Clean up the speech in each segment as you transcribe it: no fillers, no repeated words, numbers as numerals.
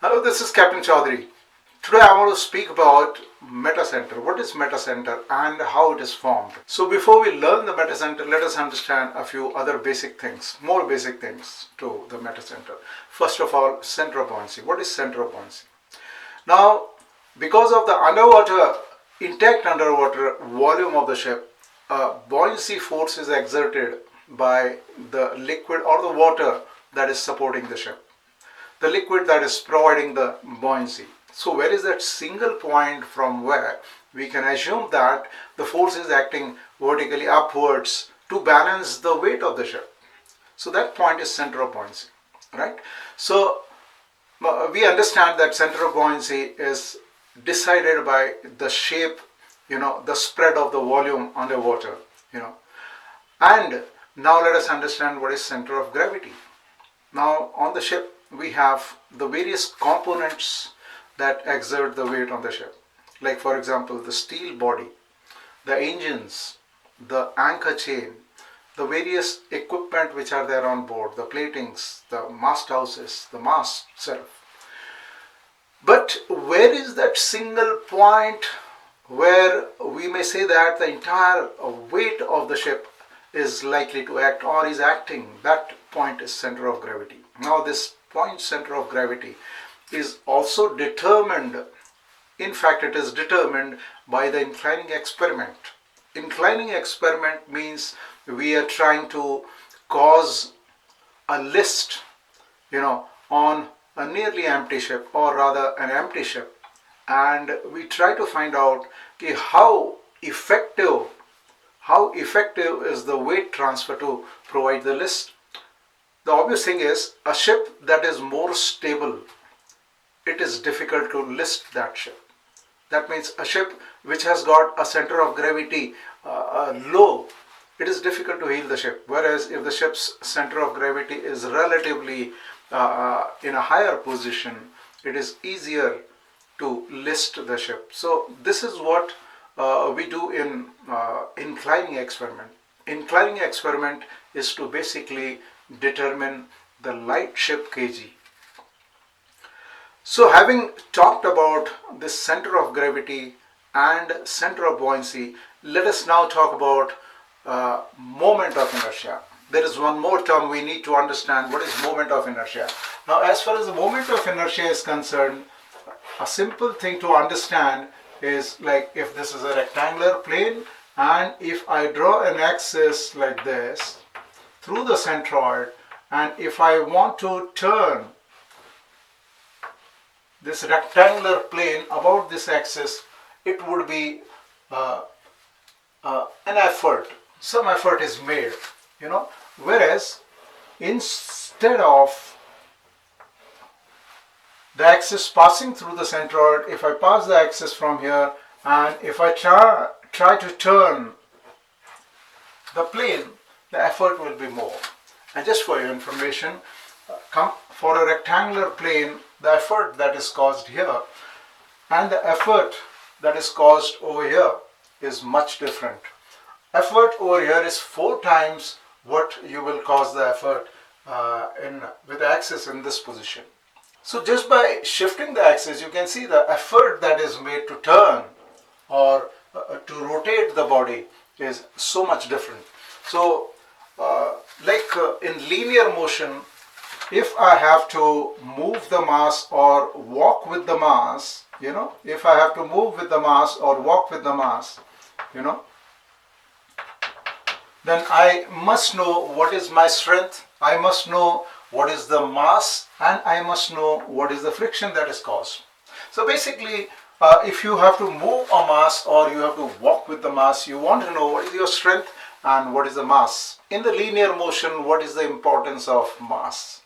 Hello, this is Captain Chaudhari. Today I want to speak about Metacentre. What is Metacentre and how it is formed? So before we learn the Metacentre, let us understand a few other basic things, more basic things to the Metacentre. First of all, center of buoyancy. What is center of buoyancy? Now, because of the intact underwater volume of the ship, buoyancy force is exerted by the liquid or the water that is supporting the ship, the liquid that is providing the buoyancy. So where is that single point from where we can assume that the force is acting vertically upwards to balance the weight of the ship? So that point is center of buoyancy, right? So we understand that center of buoyancy is decided by the shape, the spread of the volume underwater, And now let us understand what is center of gravity. Now on the ship we have the various components that exert the weight on the ship. Like for example, the steel body, the engines, the anchor chain, the various equipment which are there on board, the platings, the mast houses, the mast itself. But where is that single point where we may say that the entire weight of the ship is likely to act or is acting? That point is center of gravity. Now this point, center of gravity, is also determined, in fact it is determined by the inclining experiment. Inclining experiment means we are trying to cause a list, on a nearly empty ship, or rather an empty ship, and we try to find out how effective is the weight transfer to provide the list. The obvious thing is, a ship that is more stable, it is difficult to list that ship. That means a ship which has got a center of gravity low, it is difficult to heel the ship. Whereas if the ship's center of gravity is relatively in a higher position, it is easier to list the ship. So this is what we do in inclining experiment. Inclining experiment is to basically determine the light ship kg. So having talked about this center of gravity and center of buoyancy, let us now talk about moment of inertia. There is one more term we need to understand. What is moment of inertia? Now as far as the moment of inertia is concerned, a simple thing to understand is like if this is a rectangular plane and if I draw an axis like this through the centroid, and if I want to turn this rectangular plane about this axis, it would be an effort. Some effort is made, Whereas instead of the axis passing through the centroid, if I pass the axis from here and if I try to turn the plane, the effort will be more. And just for your information, for a rectangular plane, the effort that is caused here and the effort that is caused over here is much different. Effort over here is 4 times what you will cause the effort with the axis in this position. So just by shifting the axis, you can see the effort that is made to turn or to rotate the body is so much different. So in linear motion, if I have to move the mass or walk with the mass, if I have to move with the mass or walk with the mass, then I must know what is my strength, I must know what is the mass, and I must know what is the friction that is caused. So basically, if you have to move a mass or you have to walk with the mass, you want to know what is your strength and what is the mass. In the linear motion, what is the importance of mass?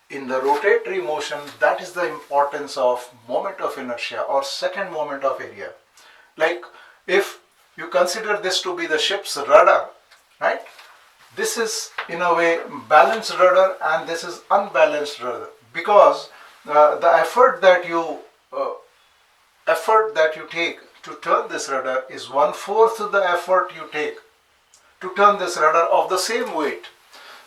In the rotatory motion, that is the importance of moment of inertia or second moment of area. Like if you consider this to be the ship's rudder, right? This is in a way balanced rudder and this is unbalanced rudder, because the effort that you take to turn this rudder is 1/4 the effort you take to turn this rudder of the same weight.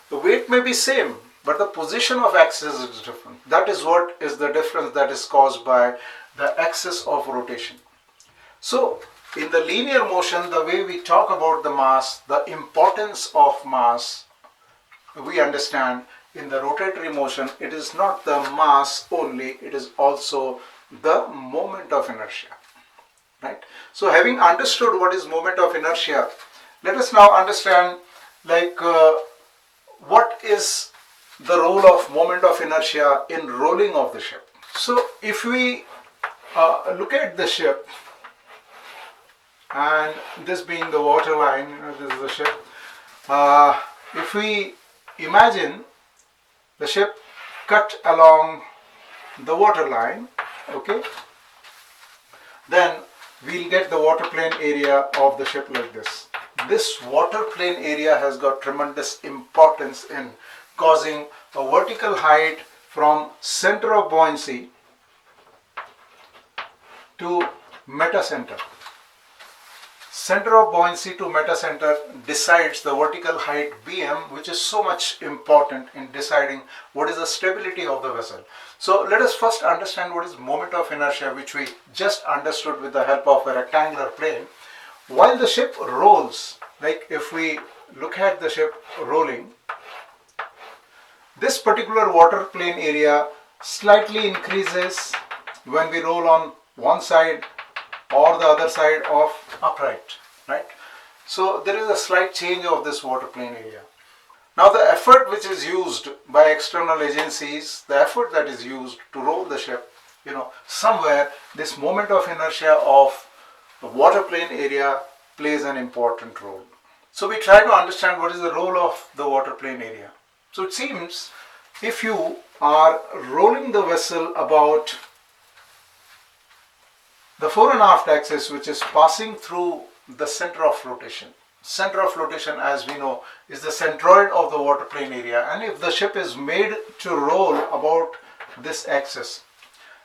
The weight may be same, but the position of axis is different. That is what is the difference that is caused by the axis of rotation. So in the linear motion, the way we talk about the mass, the importance of mass, we understand in the rotatory motion, it is not the mass only, it is also the moment of inertia, right? So having understood what is moment of inertia, let us now understand what is the role of moment of inertia in rolling of the ship. So if we look at the ship, and this being the water line, this is the ship. If we imagine the ship cut along the water line, okay, then we'll get the water plane area of the ship like this. This water plane area has got tremendous importance in causing a vertical height from center of buoyancy to metacenter. Center of buoyancy to metacenter decides the vertical height Bm, which is so much important in deciding what is the stability of the vessel. So let us first understand what is moment of inertia, which we just understood with the help of a rectangular plane. While the ship rolls, like if we look at the ship rolling, this particular water plane area slightly increases when we roll on one side or the other side of upright, right? So there is a slight change of this water plane area. Now the effort which is used by external agencies, the effort that is used to roll the ship, somewhere this moment of inertia of the water plane area plays an important role. So we try to understand what is the role of the water plane area. So it seems if you are rolling the vessel about the fore and aft axis, which is passing through the center of flotation. Center of flotation, as we know, is the centroid of the water plane area, and if the ship is made to roll about this axis,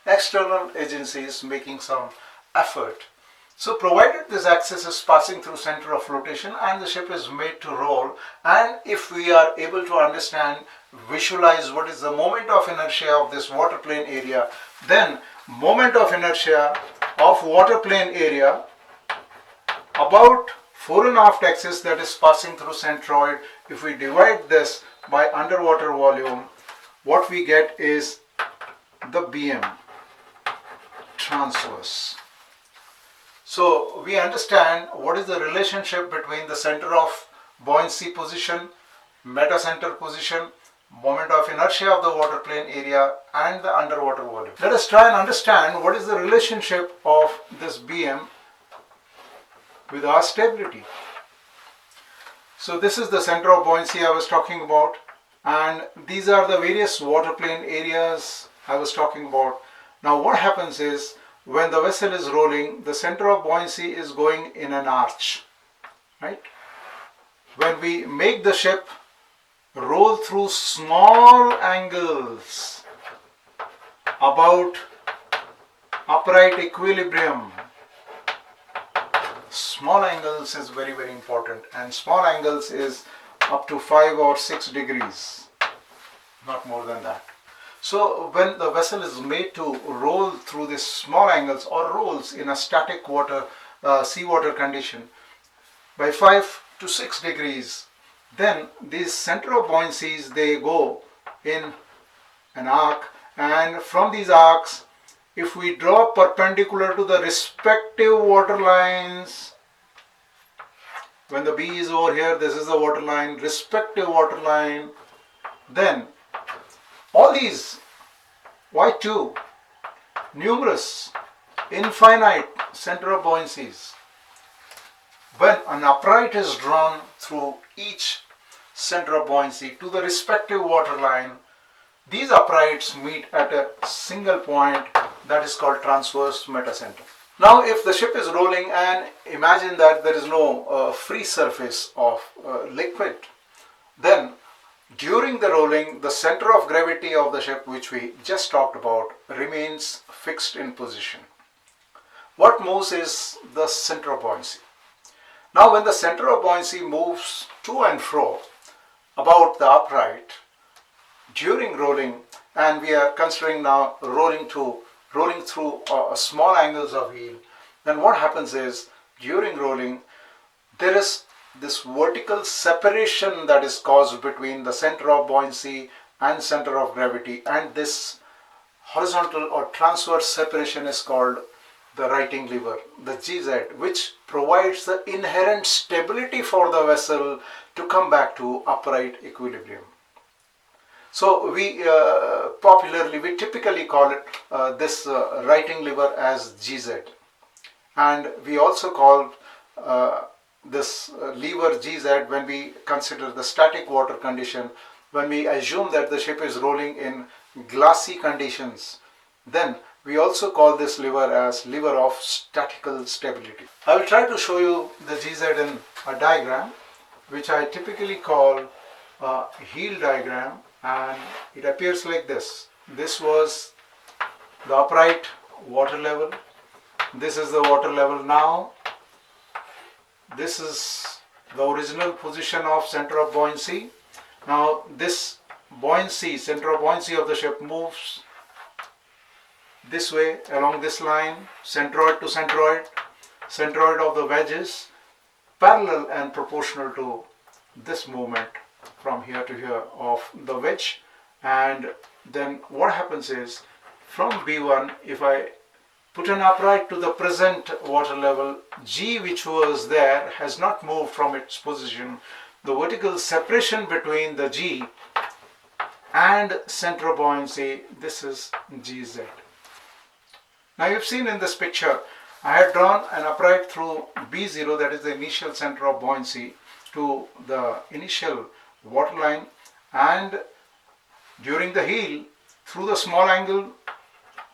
external agencies making some effort. So provided this axis is passing through center of flotation and the ship is made to roll, and if we are able to understand, visualize what is the moment of inertia of this water plane area, then moment of inertia of water plane area about fore and aft axis that is passing through centroid, if we divide this by underwater volume, what we get is the Bm transverse. So we understand what is the relationship between the center of buoyancy position, metacenter position, moment of inertia of the water plane area, and the underwater volume. Let us try and understand what is the relationship of this Bm with our stability. So this is the center of buoyancy I was talking about, and these are the various water plane areas I was talking about. Now what happens is, when the vessel is rolling, the center of buoyancy is going in an arch, right? When we make the ship roll through small angles about upright equilibrium, small angles is very, very important, and small angles is up to 5 or 6 degrees, not more than that. So when the vessel is made to roll through these small angles or rolls in a static water, seawater condition by 5 to 6 degrees, then these center of buoyancies, they go in an arc, and from these arcs, if we draw perpendicular to the respective water lines, when the B is over here, this is the water line, respective water line, then all these Y2, numerous, infinite center of buoyancies, when an upright is drawn through each center of buoyancy to the respective water line, these uprights meet at a single point that is called transverse metacenter. Now if the ship is rolling, and imagine that there is no free surface of liquid, then during the rolling, the center of gravity of the ship, which we just talked about, remains fixed in position. What moves is the center of buoyancy. Now when the center of buoyancy moves to and fro about the upright, during rolling, and we are considering now rolling through small angles of heel, then what happens is during rolling there is this vertical separation that is caused between the center of buoyancy and center of gravity, and this horizontal or transverse separation is called the righting lever, the GZ, which provides the inherent stability for the vessel to come back to upright equilibrium. So we typically call it this righting lever as GZ, and we also call this lever GZ when we consider the static water condition. When we assume that the ship is rolling in glassy conditions, then we also call this lever as lever of statical stability. I will try to show you the GZ in a diagram, which I typically call a heel diagram, and it appears like this. This was the upright water level. This is the water level now. This is the original position of center of buoyancy. Now this buoyancy, center of buoyancy of the ship moves this way along this line, centroid to centroid. Centroid of the wedge is parallel and proportional to this movement from here to here of the wedge. And then what happens is, from B1, if I put an upright to the present water level, G, which was there, has not moved from its position. The vertical separation between the G and center of buoyancy, this is GZ. Now you've seen in this picture, I had drawn an upright through B0, that is the initial center of buoyancy, to the initial waterline, and during the heel, through the small angle,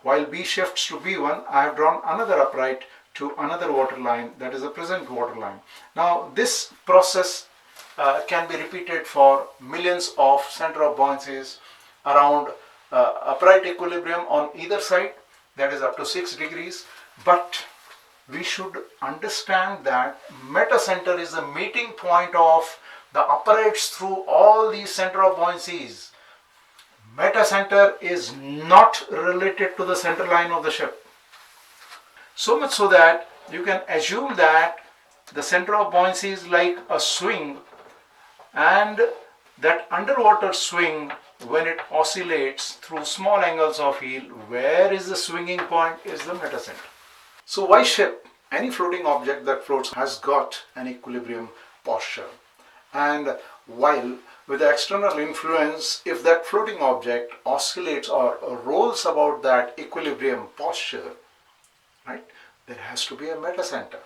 while B shifts to B1, I have drawn another upright to another waterline, that is the present waterline. Now this process can be repeated for millions of center of buoyancies around upright equilibrium on either side, that is up to 6 degrees. But we should understand that metacenter is the meeting point of the uprights through all these center of buoyancies. Metacenter is not related to the center line of the ship. So much so that you can assume that the center of buoyancy is like a swing, and that underwater swing, when it oscillates through small angles of heel, where is the swinging point is the metacenter. So why ship? Any floating object that floats has got an equilibrium posture, and while with the external influence, if that floating object oscillates or rolls about that equilibrium posture, right, there has to be a metacenter.